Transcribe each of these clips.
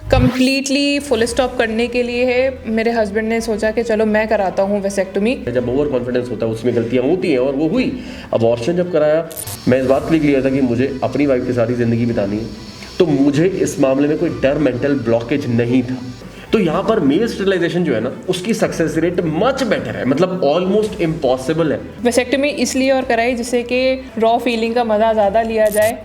Completely full stop करने के लिए है। मेरे हस्बैंड ने सोचा कि चलो मैं कराता हूँ वेसेक्टोमी। जब ओवर कॉन्फिडेंस होता है उसमें गलतियाँ होती हैं और वो हुई। अबॉर्शन जब कराया, मैं इस बात के लिए क्लियर था कि मुझे अपनी वाइफ की सारी ज़िंदगी बितानी है, तो मुझे इस मामले में कोई डर, मेंटल ब्लॉकेज नहीं था। तो यहाँ पर मेल स्टरलाइजेशन जो है ना, उसकी सक्सेस रेट मच बेटर है, मतलब ऑलमोस्ट इम्पॉसिबल है। वेसेक्टोमी इसलिए और कराई जिससे कि रॉ फीलिंग का मज़ा ज़्यादा लिया जाए।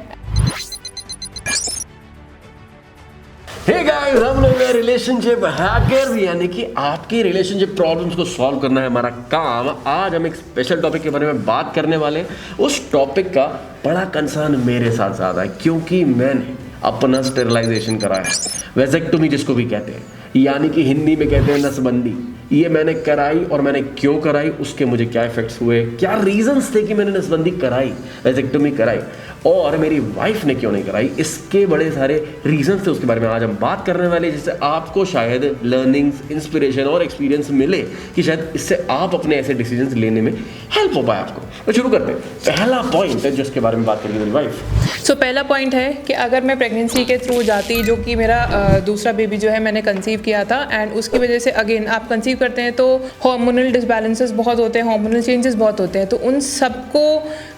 हे गाइस, हम लोग हैं रिलेशनशिप हैकर्स, यानी कि आपकी रिलेशनशिप प्रॉब्लम्स को सॉल्व करना है हमारा काम। आज हम एक स्पेशल टॉपिक के बारे में बात करने वाले हैं। उस टॉपिक का बड़ा कंसर्न मेरे साथ ज़्यादा है, क्योंकि मैंने अपना स्टेरिलाइजेशन कराया, वेसेक्टोमी जिसको भी कहते हैं, यानी कि हिंदी में कहते हैं नसबंदी। ये मैंने कराई, और मैंने क्यों कराई, उसके मुझे क्या इफेक्ट्स हुए, क्या रीजंस थे कि मैंने नसबंदी कराई, वेसेक्टोमी कराई, और मेरी वाइफ ने क्यों नहीं कराई, इसके बड़े सारे रीजंस थे। उसके बारे में आज हम बात करने वाले, जिससे आपको शायद लर्निंग्स, इंस्पिरेशन और एक्सपीरियंस मिले कि शायद इससे आप अपने ऐसे डिसीजंस लेने में हेल्प हो पाए आपको। तो शुरू करते हैं। पहला पॉइंट है जिसके बारे में बात करेगी मेरी वाइफ। पहला पॉइंट है कि अगर मैं प्रेगनेंसी के थ्रू जाती, जो कि मेरा दूसरा बेबी जो है मैंने कंसीव किया था, एंड उसकी वजह से अगेन आप कंसीव करते हैं तो हार्मोनल डिसबैलेंसेस बहुत होते हैं, हार्मोनल चेंजेस बहुत होते हैं, तो उन सबको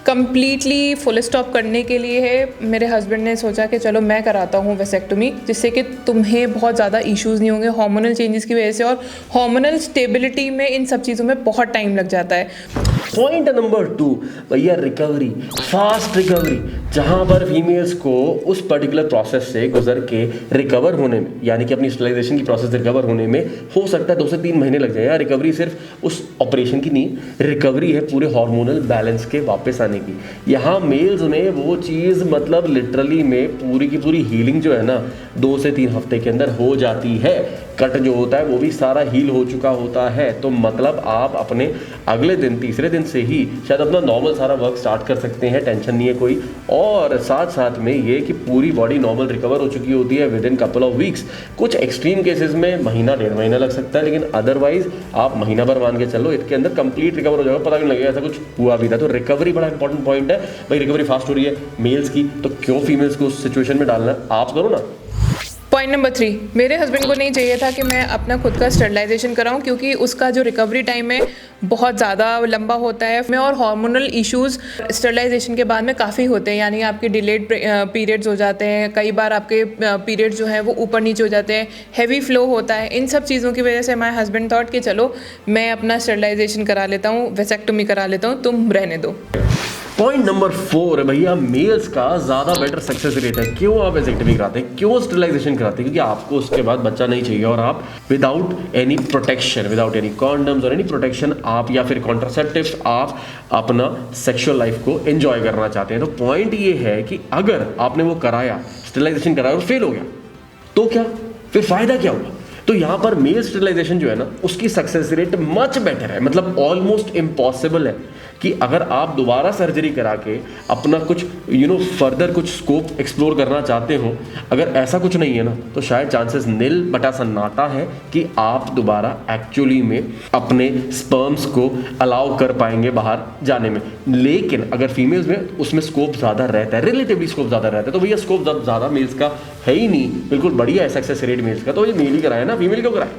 कम्प्लीटली फुल स्टॉप करने के लिए है मेरे हस्बैंड ने सोचा कि चलो मैं कराता हूँ वेसेक्टोमी, जिससे कि तुम्हें बहुत ज़्यादा इश्यूज़ नहीं होंगे हार्मोनल चेंजेस की वजह से। और हार्मोनल स्टेबिलिटी में इन सब चीज़ों में बहुत टाइम लग जाता है। पॉइंट नंबर 2, भैया रिकवरी, फास्ट रिकवरी, जहां पर फीमेल्स को उस पर्टिकुलर प्रोसेस से गुजर के रिकवर होने में, यानी कि अपनी स्टरलाइजेशन की प्रोसेस से रिकवर होने में हो सकता है 2 से 3 महीने लग जाए। रिकवरी सिर्फ उस ऑपरेशन की नहीं, रिकवरी है पूरे हार्मोनल बैलेंस के वापस आने की। यहाँ मेल्स में वो चीज़ मतलब लिटरली में पूरी की पूरी हीलिंग जो है ना 2 से 3 हफ्ते के अंदर हो जाती है। कट जो होता है वो भी सारा हील हो चुका होता है, तो मतलब आप अपने अगले दिन, तीसरे दिन से ही शायद अपना नॉर्मल सारा वर्क स्टार्ट कर सकते हैं, टेंशन नहीं है कोई। और साथ साथ में ये कि पूरी बॉडी नॉर्मल रिकवर हो चुकी होती है with in couple of weeks. कुछ एक्सट्रीम केसेस में महीना, 1.5 महीना लग सकता है, लेकिन अदरवाइज आप महीना भर मान के चलो, इसके अंदर कंप्लीट रिकवर हो जाएगा, पता भी नहीं लगेगा ऐसा कुछ हुआ भी था। तो रिकवरी बड़ा इंपॉर्टेंट पॉइंट है भाई। रिकवरी फास्ट हो रही है मेल्स की, तो क्यों फीमेल्स को उस सिचुएशन में डालना है, आप करो ना। पॉइंट नंबर 3, मेरे हस्बैंड को नहीं चाहिए था कि मैं अपना खुद का स्टरलाइजेशन कराऊं, क्योंकि उसका जो रिकवरी टाइम है बहुत ज़्यादा लंबा होता है में, और हार्मोनल इश्यूज़ स्टरलाइजेशन के बाद में काफ़ी होते हैं, यानी आपके डिलेड पीरियड्स हो जाते हैं, कई बार आपके पीरियड्स जो हैं वो ऊपर नीचे हो जाते हैं, हैवी फ्लो होता है। इन सब चीज़ों की वजह से माय हस्बैंड थॉट कि चलो मैं अपना स्टरलाइजेशन करा लेता हूँ, वेसेक्टोमी करा लेता हूँ, तुम रहने दो। पॉइंट नंबर 4 है भैया, मेल्स का ज़्यादा बेटर सक्सेस रेट है। क्यों आप वेसेक्टोमी कराते हैं, क्यों स्टरलाइजेशन कराते हैं? क्योंकि आपको उसके बाद बच्चा नहीं चाहिए, और आप without any protection, without any condoms और एनी प्रोटेक्शन, आप या फिर कॉन्ट्रासेप्टिव्स, आप अपना सेक्सुअल लाइफ को एंजॉय करना चाहते हैं। तो पॉइंट ये है कि अगर आपने वो कराया, स्टरलाइजेशन कराया और फेल हो गया, तो क्या फिर फायदा क्या हुआ? तो यहाँ पर मेल स्टरलाइजेशन जो है ना, उसकी सक्सेस रेट मच बेटर है, मतलब ऑलमोस्ट इम्पॉसिबल है कि अगर आप दोबारा सर्जरी करा के अपना कुछ फर्दर कुछ स्कोप एक्सप्लोर करना चाहते हो, अगर ऐसा कुछ नहीं है ना, तो शायद चांसेस नील बटा सन्नाटा है कि आप दोबारा एक्चुअली में अपने स्पर्म्स को अलाउ कर पाएंगे बाहर जाने में। लेकिन अगर फीमेल्स में उसमें स्कोप ज़्यादा रहता है, रिलेटिवली स्कोप ज़्यादा रहता है, तो भैया स्कोप ज़्यादा मेल्स का है ही नहीं, बिल्कुल बढ़िया है सक्सेस रेट मेल्स का, तो ये मेल ही कराया ना, फीमेल क्यों कराए?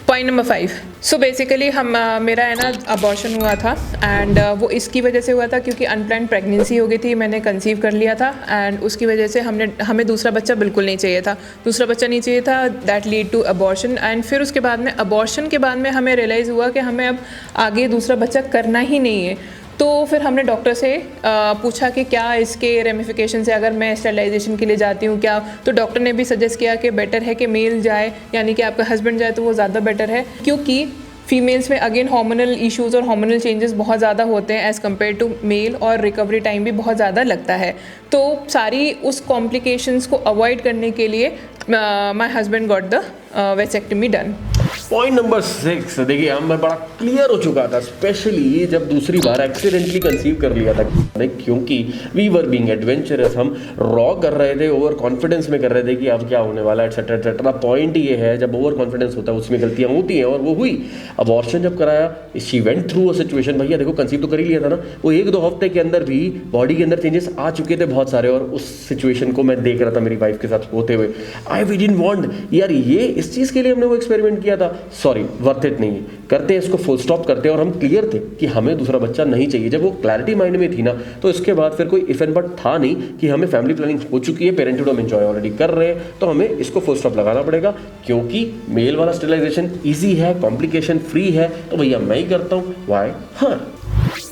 पॉइंट नंबर 5, सो बेसिकली मेरा है ना अबॉर्शन हुआ था, एंड वो इसकी वजह से हुआ था क्योंकि अनप्लान्ड प्रेगनेंसी हो गई थी, मैंने कंसीव कर लिया था, एंड उसकी वजह से हमें दूसरा बच्चा बिल्कुल नहीं चाहिए था, दूसरा बच्चा नहीं चाहिए था, that lead to abortion. And फिर उसके बाद में अबॉर्शन के बाद में हमें रियलाइज़ हुआ कि हमें अब आगे दूसरा बच्चा करना ही नहीं है। तो फिर हमने डॉक्टर से पूछा कि क्या इसके रेमिफिकेशन है अगर मैं स्टरलाइजेशन के लिए जाती हूँ क्या, तो डॉक्टर ने भी सजेस्ट किया कि बेटर है कि मेल जाए, यानी कि आपका हस्बैंड जाए तो वो ज़्यादा बेटर है, क्योंकि फीमेल्स में अगेन हार्मोनल इश्यूज़ और हार्मोनल चेंजेस बहुत ज़्यादा होते हैं एज़ कम्पेयर टू मेल, और रिकवरी टाइम भी बहुत ज़्यादा लगता है। तो सारी उस कॉम्प्लिकेशंस को अवॉइड करने के लिए my husband got the vasectomy done. Point number 6, देखिए हम मैं बड़ा क्लियर हो चुका था, स्पेशली जब दूसरी बार एक्सीडेंटली कंसीव कर लिया था, क्योंकि वी वर बीइंग एडवेंचरस, हम रॉ कर रहे थे, ओवर कॉन्फिडेंस में कर रहे थे कि अब क्या होने वाला है, एटसेट्रा एटसेट्रा। पॉइंट ये है, जब ओवर कॉन्फिडेंस होता है उसमें गलतियां होती हैं, और वो हुई। अबॉर्शन जब कराया, she went through a situation, भैया देखो कंसीव तो कर ही लिया था ना, वो 1-2 हफ्ते के अंदर भी बॉडी के अंदर चेंजेस आ चुके थे बहुत सारे, और उस सिचुएशन को मैं देख रहा था मेरी वाइफ के साथ होते हुए। वी डिडंट वांट, यार ये इस चीज़ के लिए हमने वो एक्सपेरिमेंट किया था, सॉरी वर्थ इट नहीं है, करते हैं इसको, फुल स्टॉप करते हैं। और हम क्लियर थे कि हमें दूसरा बच्चा नहीं चाहिए। जब वो क्लैरिटी माइंड में थी ना, तो इसके बाद फिर कोई इफ एंड बट था नहीं कि हमें फैमिली प्लानिंग हो चुकी है, पेरेंटहुड हम एंजॉय ऑलरेडी कर रहे हैं, तो हमें इसको फुल स्टॉप लगाना पड़ेगा, क्योंकि मेल वाला स्टेरिलाइजेशन ईजी है, कॉम्प्लिकेशन फ्री है, तो भैया मैं ही करता हूँ, वाई हाँ।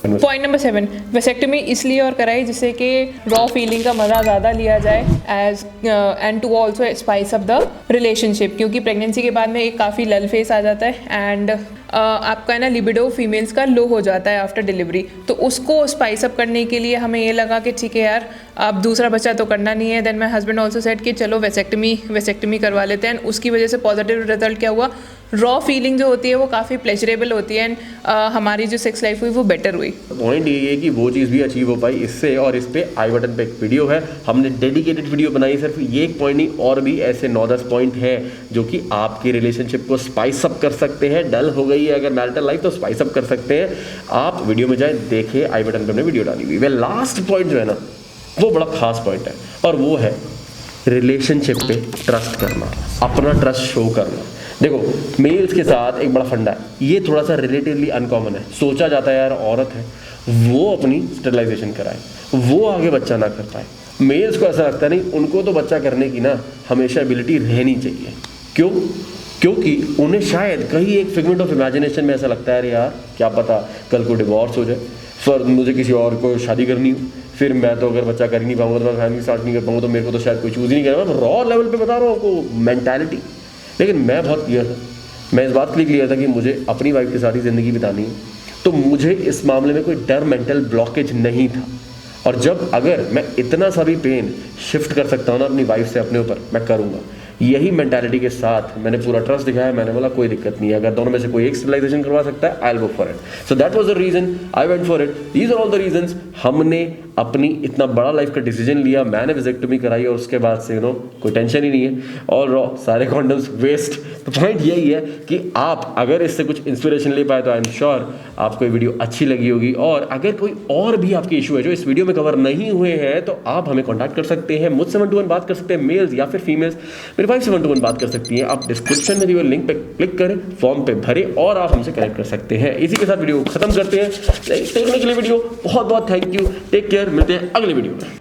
पॉइंट नंबर 7, वेसेक्टमी इसलिए और कराई जिससे कि रॉ फीलिंग का मज़ा ज़्यादा लिया जाए as and to also spice up the relationship, क्योंकि प्रेगनेंसी के बाद में एक काफ़ी लल फेस आ जाता है एंड आपका है ना लिबिडो फीमेल्स का लो हो जाता है आफ्टर डिलीवरी। तो उसको स्पाइस अप करने के लिए हमें ये लगा कि ठीक है यार, अब दूसरा बच्चा तो करना नहीं है। Then my husband also said कि चलो वेसेक्टमी करवा लेते हैं। उसकी वजह से पॉजिटिव रिजल्ट क्या हुआ, रॉ फीलिंग जो होती है वो काफ़ी प्लेजरेबल होती है एंड हमारी जो सेक्स लाइफ हुई वो बेटर हुई। पॉइंट ये है कि वो चीज़ भी अचीव हो पाई इससे, और इस पे आई बटन पे एक वीडियो है, हमने डेडिकेटेड वीडियो बनाई। सिर्फ ये एक पॉइंट नहीं, और भी ऐसे 9-10 पॉइंट हैं जो कि आपकी रिलेशनशिप को स्पाइस अप कर सकते हैं। डल हो गई है अगर मैरिटल लाइफ, तो स्पाइस अप कर सकते हैं। आप वीडियो में जाएं, देखें, आई बटन पे हमने वीडियो डाली हुई है। लास्ट पॉइंट जो है ना, वो बड़ा खास पॉइंट है, और वो है रिलेशनशिप पे ट्रस्ट करना, अपना ट्रस्ट शो करना। देखो मेल्स के साथ एक बड़ा फंडा है, ये थोड़ा सा रिलेटिवली अनकॉमन है। सोचा जाता है यार औरत है, वो अपनी स्टेरिलाइजेशन कराए, वो आगे बच्चा ना कर पाए। मेल्स को ऐसा लगता है नहीं, उनको तो बच्चा करने की ना हमेशा एबिलिटी रहनी चाहिए। क्यों? क्योंकि उन्हें शायद कहीं एक फिगमेंट ऑफ इमेजिनेशन में ऐसा लगता है, अरे यार क्या पता कल को डिवोर्स हो जाए, फिर मुझे किसी और को शादी करनी हो, फिर मैं तो अगर बच्चा कर ही नहीं पाऊंगा, तो मैं फैमिली स्टार्ट नहीं कर पाऊंगा, तो मेरे को तो शायद कोई चूज़ ही नहीं करेगा। रॉ लेवल पे बता रहा हूँ आपको मेंटालिटी। लेकिन मैं बहुत क्लियर था, मैं इस बात के लिए क्लियर था कि मुझे अपनी वाइफ के साथ ही ज़िंदगी बितानी है, तो मुझे इस मामले में कोई डर, मेंटल ब्लॉकेज नहीं था। और जब अगर मैं इतना सा भी पेन शिफ्ट कर सकता हूँ ना अपनी वाइफ से अपने ऊपर, मैं करूँगा। यही मेंटालिटी के साथ मैंने पूरा ट्रस्ट दिखाया। मैंने बोला कोई दिक्कत नहीं है, अगर दोनों में से कोई एक स्टेरिलाइजेशन करवा सकता है, I will go for it. So that was the reason I went for it. These are all the reasons. हमने अपनी इतना बड़ा लाइफ का डिसीजन लिया, मैंने वेसेक्टमी कराई, और उसके बाद से कोई टेंशन ही नहीं है, ऑल रॉ, सारे कॉन्डम्स वेस्ट। तो पॉइंट यही है कि आप अगर इससे कुछ इंस्पिरेशन ले पाए तो आई एम श्योर आपको ये वीडियो अच्छी लगी होगी। और अगर कोई और भी आपके इशू है जो इस वीडियो में कवर नहीं हुए हैं, तो आप हमें कॉन्टैक्ट कर सकते हैं, मुझसे 1-to-1 बात कर सकते हैं, मेल्स या फिर फीमेल्स मेरे वाइफ से 1-to-1 बात कर सकती हैं। आप डिस्क्रिप्शन में दिए हुए लिंक पे क्लिक करें, फॉर्म पे भरें, और आप हमसे कनेक्ट कर सकते हैं। इसी के साथ वीडियो खत्म करते हैं। देखने के लिए वीडियो बहुत बहुत थैंक यू, टेक केयर, मिलते हैं अगले वीडियो में।